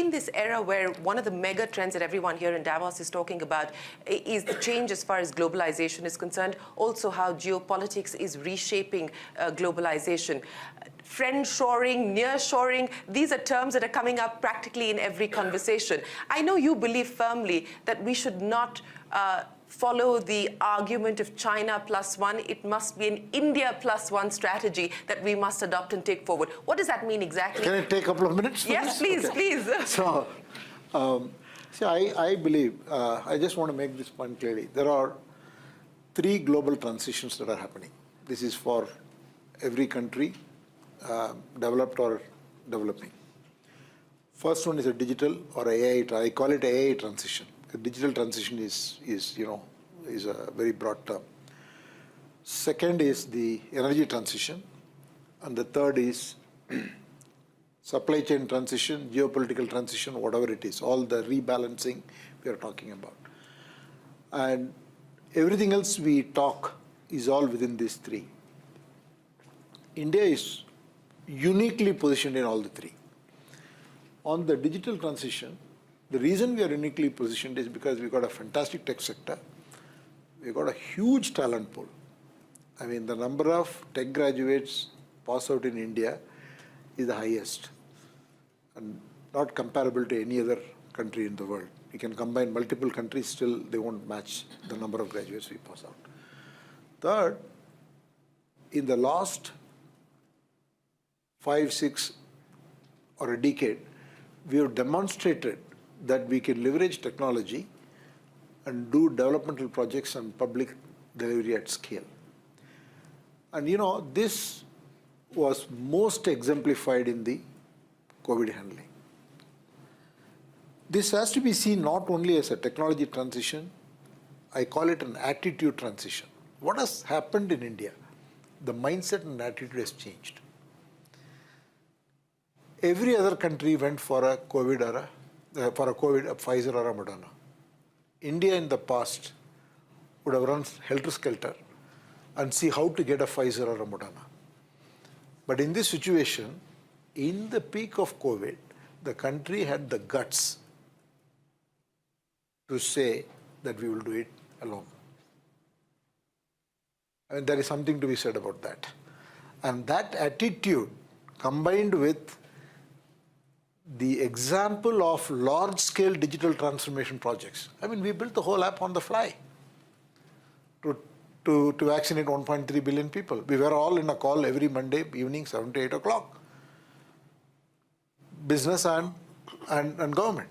in this era where one of the mega trends that everyone here in Davos is talking about is the change as far as globalization is concerned, also how geopolitics is reshaping globalization. Friendshoring, nearshoring, these are terms that are coming up practically in every conversation. I know you believe firmly that we should not follow the argument of China plus one. It must be an India plus one strategy that we must adopt and take forward. What does that mean exactly? Can I take a couple of minutes for yes, this? please, please. So, see, I believe, I just want to make this point clearly. There are 3 global transitions that are happening. This is for every country, developed or developing. First one is a digital or AI, I call it AI transition. The digital transition is a very broad term. Second is the energy transition, and the third is supply chain transition, geopolitical transition, whatever it is, all the rebalancing we are talking about. And everything else we talk is all within these 3. India is uniquely positioned in all the 3. On the digital transition, the reason we are uniquely positioned is because we've got a fantastic tech sector. We've got a huge talent pool. I mean, the number of tech graduates pass out in India is the highest and not comparable to any other country in the world. You can combine multiple countries, still they won't match the number of graduates we pass out. Third, in the last 5, 6 or a decade, we have demonstrated that we can leverage technology and do developmental projects and public delivery at scale. And this was most exemplified in the COVID handling. This has to be seen not only as a technology transition, I call it an attitude transition. What has happened in India? The mindset and attitude has changed. Every other country went for a COVID era, a Pfizer or a Moderna. India in the past would have run helter-skelter and see how to get a Pfizer or a Moderna. But in this situation, in the peak of COVID, the country had the guts to say that we will do it alone. I mean, there is something to be said about that. And that attitude combined with the example of large-scale digital transformation projects. I mean, we built the whole app on the fly to vaccinate 1.3 billion people. We were all in a call every Monday evening, 7 to 8 o'clock. Business and government.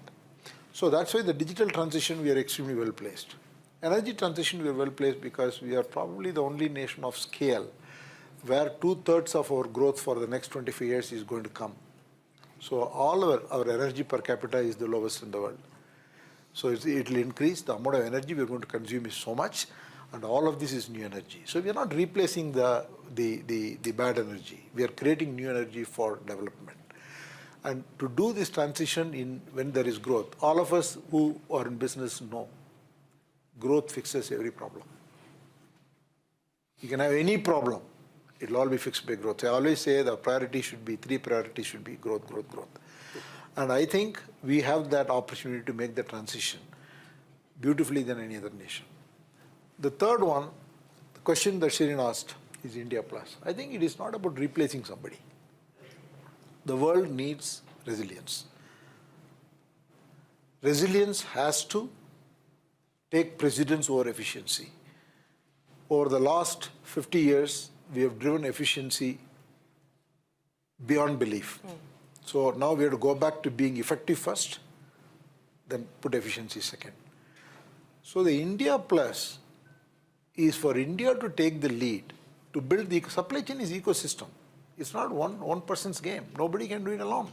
So that's why the digital transition, we are extremely well placed. Energy transition, we are well placed because we are probably the only nation of scale where 2/3 of our growth for the next 25 years is going to come. So all our energy per capita is the lowest in the world. So it will increase. The amount of energy we are going to consume is so much, and all of this is new energy. So we are not replacing the bad energy. We are creating new energy for development. And to do this transition when there is growth, all of us who are in business know growth fixes every problem. You can have any problem. It will all be fixed by growth. I always say the priority should be, 3 priorities should be growth, growth, growth. And I think we have that opportunity to make the transition beautifully than any other nation. The third one, the question that Shirin asked, is India Plus. I think it is not about replacing somebody. The world needs resilience. Resilience has to take precedence over efficiency. Over the last 50 years, we have driven efficiency beyond belief. So now we have to go back to being effective first, then put efficiency second. So the India Plus is for India to take the lead, to build the supply chain is ecosystem. It's not one person's game. Nobody can do it alone.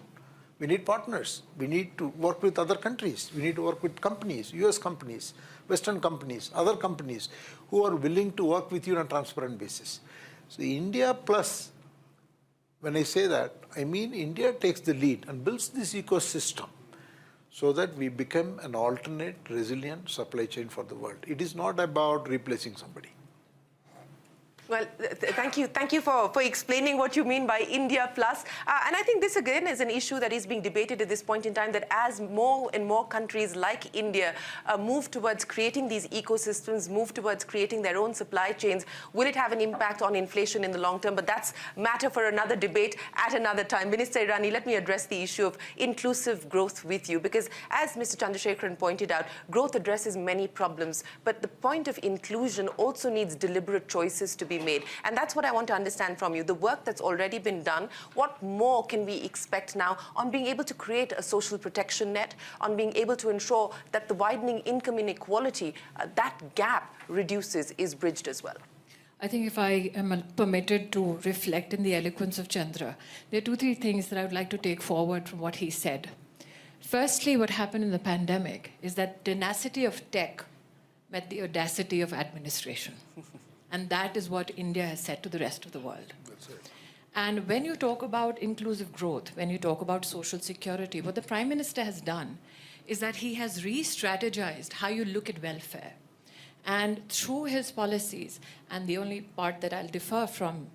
We need partners. We need to work with other countries. We need to work with companies, US companies, Western companies, other companies who are willing to work with you on a transparent basis. So India Plus, when I say that, I mean India takes the lead and builds this ecosystem so that we become an alternate, resilient supply chain for the world. It is not about replacing somebody. Well, thank you for explaining what you mean by India Plus. And I think this again is an issue that is being debated at this point in time, that as more and more countries like India move towards creating these ecosystems, move towards creating their own supply chains, will it have an impact on inflation in the long term? But that's matter for another debate at another time. Minister Irani, let me address the issue of inclusive growth with you, because as Mr. Chandrasekaran pointed out, growth addresses many problems, but the point of inclusion also needs deliberate choices to be made. And that's what I want to understand from you. The work that's already been done, what more can we expect now on being able to create a social protection net, on being able to ensure that the widening income inequality, that gap reduces, is bridged as well? I think if I am permitted to reflect in the eloquence of Chandra, there are 2-3 things that I would like to take forward from what he said. Firstly, what happened in the pandemic is that tenacity of tech met the audacity of administration. And that is what India has said to the rest of the world. That's it. And when you talk about inclusive growth, when you talk about social security, what the Prime Minister has done is that he has re-strategized how you look at welfare. And through his policies, and the only part that I'll differ from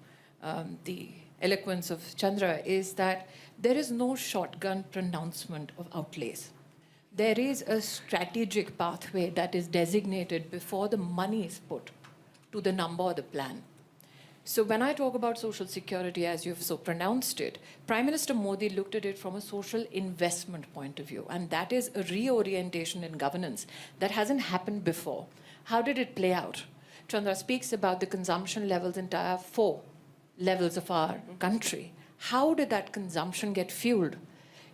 the eloquence of Chandra is that there is no shotgun pronouncement of outlays. There is a strategic pathway that is designated before the money is put to the number or the plan. So when I talk about social security, as you've so pronounced it, Prime Minister Modi looked at it from a social investment point of view, and that is a reorientation in governance that hasn't happened before. How did it play out? Chandra speaks about the consumption levels in Tier 4 levels of our country. How did that consumption get fueled?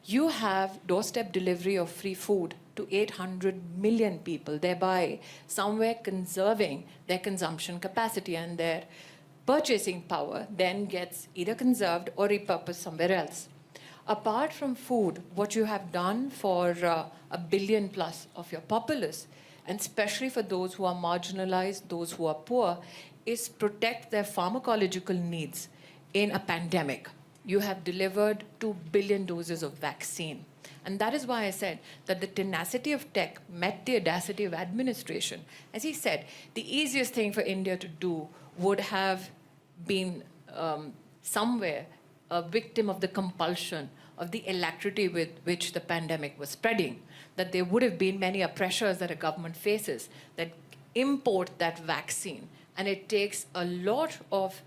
You have doorstep delivery of free food to 800 million people, thereby somewhere conserving their consumption capacity, and their purchasing power then gets either conserved or repurposed somewhere else. Apart from food, what you have done for 1 billion plus of your populace, and especially for those who are marginalized, those who are poor, is protect their pharmacological needs in a pandemic. You have delivered 2 billion doses of vaccine. And that is why I said that the tenacity of tech met the audacity of administration. As he said, the easiest thing for India to do would have been somewhere a victim of the compulsion of the alacrity with which the pandemic was spreading, that there would have been many pressures that a government faces that import that vaccine. And it takes a lot of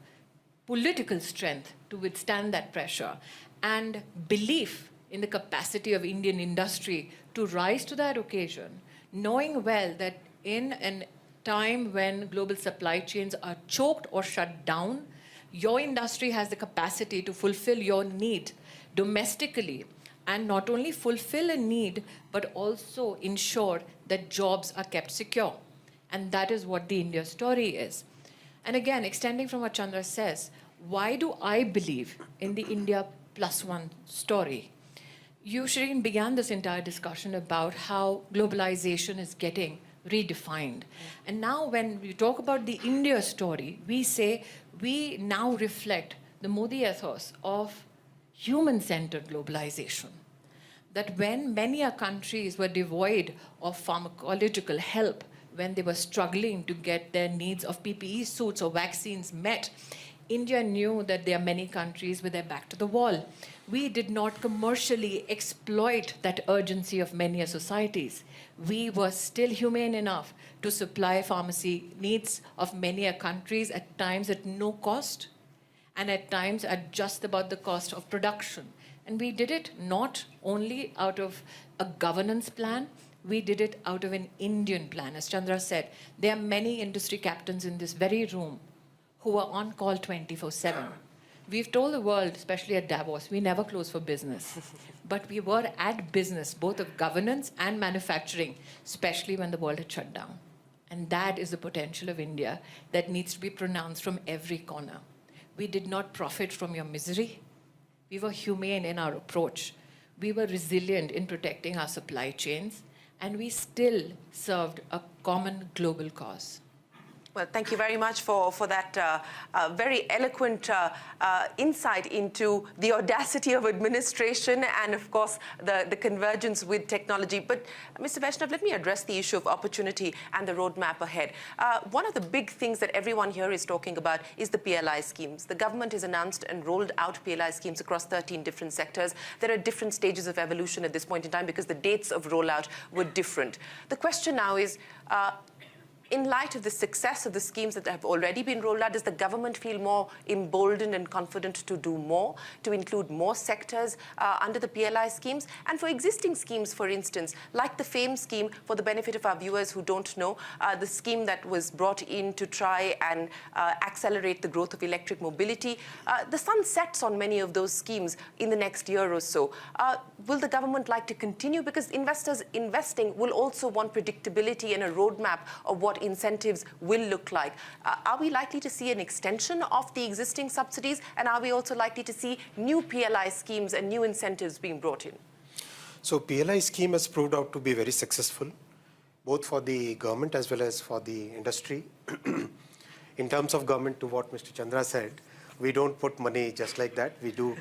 political strength to withstand that pressure, and belief in the capacity of Indian industry to rise to that occasion, knowing well that in a time when global supply chains are choked or shut down, your industry has the capacity to fulfill your need domestically, and not only fulfill a need, but also ensure that jobs are kept secure. And that is what the India story is. And again, extending from what Chandra says, why do I believe in the India +1 story? You, Shireen, began this entire discussion about how globalization is getting redefined. And now when we talk about the India story, we say we now reflect the Modi ethos of human-centered globalization. That when many countries were devoid of pharmacological help, when they were struggling to get their needs of PPE suits or vaccines met, India knew that there are many countries with their back to the wall. We did not commercially exploit that urgency of many societies. We were still humane enough to supply pharmacy needs of many countries, at times at no cost, and at times at just about the cost of production. And we did it not only out of a governance plan, we did it out of an Indian plan. As Chandra said, there are many industry captains in this very room who are on call 24/7. We've told the world, especially at Davos, we never close for business. But we were at business, both of governance and manufacturing, especially when the world had shut down. And that is the potential of India that needs to be pronounced from every corner. We did not profit from your misery. We were humane in our approach. We were resilient in protecting our supply chains. And we still served a common global cause. Well, thank you very much for that very eloquent insight into the audacity of administration and, of course, the convergence with technology. But, Mr. Vaishnav, let me address the issue of opportunity and the roadmap ahead. One of the big things that everyone here is talking about is the PLI schemes. The government has announced and rolled out PLI schemes across 13 different sectors. There are different stages of evolution at this point in time because the dates of rollout were different. The question now is, in light of the success of the schemes that have already been rolled out, does the government feel more emboldened and confident to do more, to include more sectors under the PLI schemes? And for existing schemes, for instance, like the FAME scheme, for the benefit of our viewers who don't know, the scheme that was brought in to try and accelerate the growth of electric mobility, the sun sets on many of those schemes in the next year or so. Will the government like to continue? Because investors investing will also want predictability and a roadmap of what incentives will look like. Are we likely to see an extension of the existing subsidies? And are we also likely to see new PLI schemes and new incentives being brought in? So PLI scheme has proved out to be very successful, both for the government as well as for the industry. In terms of government, to what Mr. Chandra said, we don't put money just like that. We do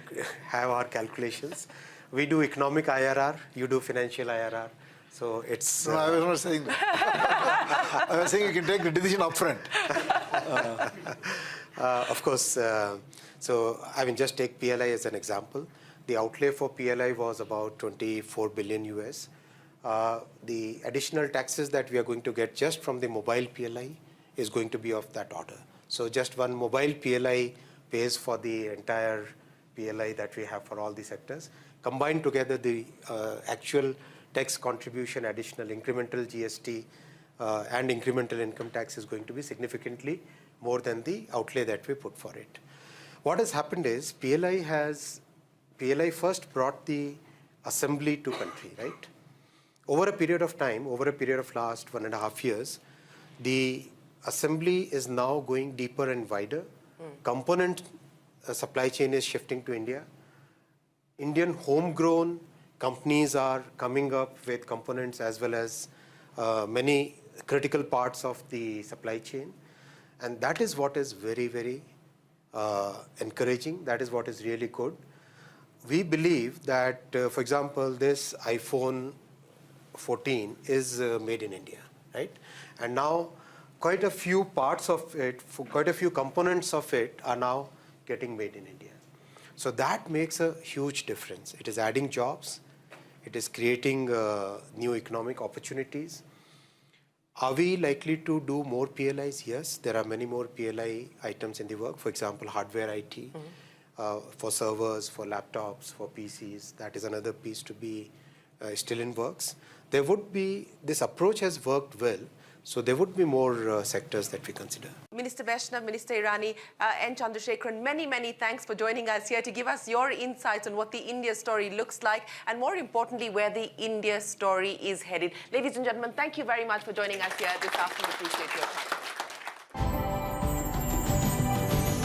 have our calculations. We do economic IRR, you do financial IRR. So it's... No, I was not saying that. I was saying you can take the decision upfront. Of course, so I mean, just take PLI as an example. The outlay for PLI was about 24 billion US. The additional taxes that we are going to get just from the mobile PLI is going to be of that order. So just one mobile PLI pays for the entire PLI that we have for all the sectors. Combined together, the actual tax contribution, additional incremental GST and incremental income tax is going to be significantly more than the outlay that we put for it. What has happened is PLI first brought the assembly to country, right? Over a period of time, over a period of last 1.5 years, the assembly is now going deeper and wider. Component supply chain is shifting to India. Indian homegrown companies are coming up with components as well as many critical parts of the supply chain. And that is what is very, very encouraging. That is what is really good. We believe that, for example, this iPhone 14 is made in India, right? And now quite a few parts of it, quite a few components of it are now getting made in India. So that makes a huge difference. It is adding jobs. It is creating new economic opportunities. Are we likely to do more PLIs? Yes, there are many more PLI items in the work. For example, hardware IT, for servers, for laptops, for PCs. That is another piece to be still in works. There would be, this approach has worked well. So there would be more sectors that we consider. Minister Vaishnav, Minister Irani, N. Chandrasekaran, many, many thanks for joining us here to give us your insights on what the India story looks like and, more importantly, where the India story is headed. Ladies and gentlemen, thank you very much for joining us here this afternoon. Appreciate your time.